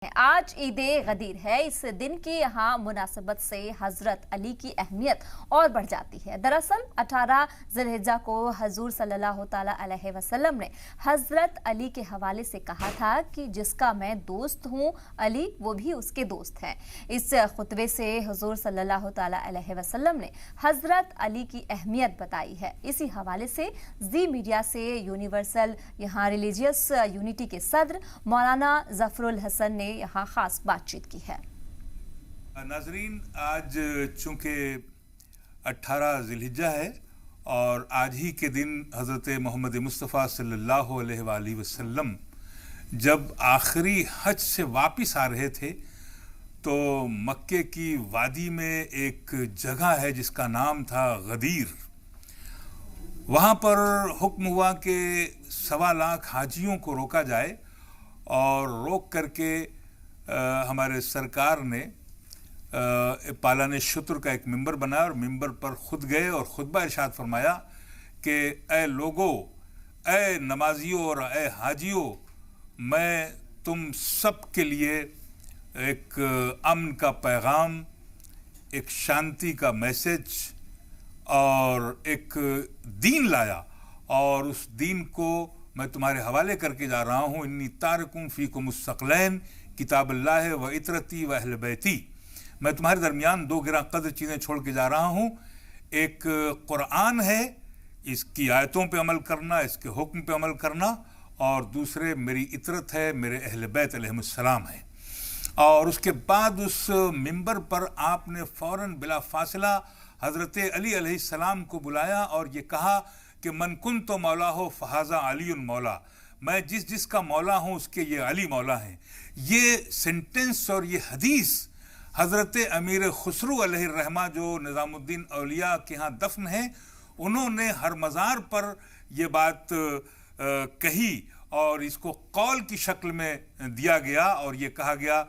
آج عید غدیر ہے۔ اس دن کی یہاں مناسبت سے حضرت علی کی اہمیت اور بڑھ جاتی ہے۔ دراصل 18 ذی الحجہ کو حضور صلی اللہ تعالی علیہ وسلم نے حضرت علی کے حوالے سے کہا تھا کہ جس کا میں دوست ہوں علی وہ بھی اس کے دوست ہیں۔ اس خطبے سے حضور صلی اللہ تعالی علیہ وسلم نے حضرت علی کی اہمیت بتائی ہے۔ اسی حوالے سے زی میڈیا سے یونیورسل یہاں ریلیجیس یونٹی کے صدر مولانا ظفر الحسن نے یہاں خاص بات چیت کی ہے۔ ناظرین، آج چونکہ 18 ذی الحجہ ہے اور آج ہی کے دن حضرت محمد مصطفیٰ صلی اللہ علیہ وآلہ وسلم جب آخری حج سے واپس آ رہے تھے تو مکے کی وادی میں ایک جگہ ہے جس کا نام تھا غدیر۔ وہاں پر حکم ہوا کہ 1.25 لاکھ حاجیوں کو روکا جائے اور روک کر کے ہمارے سرکار نے پالان شتر کا ایک ممبر بنایا اور ممبر پر خود گئے اور خطبہ ارشاد فرمایا کہ اے لوگو، اے نمازیوں اور اے حاجیوں، میں تم سب کے لیے ایک امن کا پیغام، ایک شانتی کا میسج اور ایک دین لایا اور اس دین کو میں تمہارے حوالے کر کے جا رہا ہوں۔ انی تارکم فیکم الثقلین کتاب اللہ و عطرتی و اہل بیتی۔ میں تمہارے درمیان 2 گراں قدر چیزیں چھوڑ کے جا رہا ہوں۔ ایک قرآن ہے، اس کی آیتوں پہ عمل کرنا، اس کے حکم پہ عمل کرنا، اور دوسرے میری عطرت ہے، میرے اہل بیت علیہم السلام ہے۔ اور اس کے بعد اس ممبر پر آپ نے فوراً بلا فاصلہ حضرت علی علیہ السلام کو بلایا اور یہ کہا کہ من کنت مولا ہو فہذا علی مولا، میں جس کا مولا ہوں اس کے یہ علی مولا ہیں۔ یہ سینٹنس اور یہ حدیث حضرت امیر خسرو علیہ الرحمہ جو نظام الدین اولیاء کے ہاں دفن ہیں، انہوں نے ہر مزار پر یہ بات کہی اور اس کو قول کی شکل میں دیا گیا اور یہ کہا گیا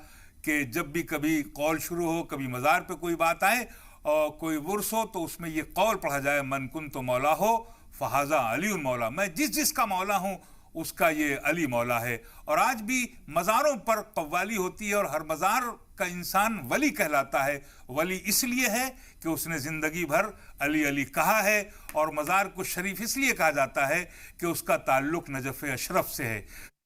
کہ جب بھی کبھی قول شروع ہو، کبھی مزار پہ کوئی بات آئے اور کوئی ورث ہو تو اس میں یہ قول پڑھا جائے، من کنت مولا ہو فہذا علی مولا، میں جس کا مولا ہوں اس کا یہ علی مولا ہے۔ اور آج بھی مزاروں پر قوالی ہوتی ہے اور ہر مزار کا انسان ولی کہلاتا ہے۔ ولی اس لیے ہے کہ اس نے زندگی بھر علی علی کہا ہے، اور مزار کو شریف اس لیے کہا جاتا ہے کہ اس کا تعلق نجف اشرف سے ہے۔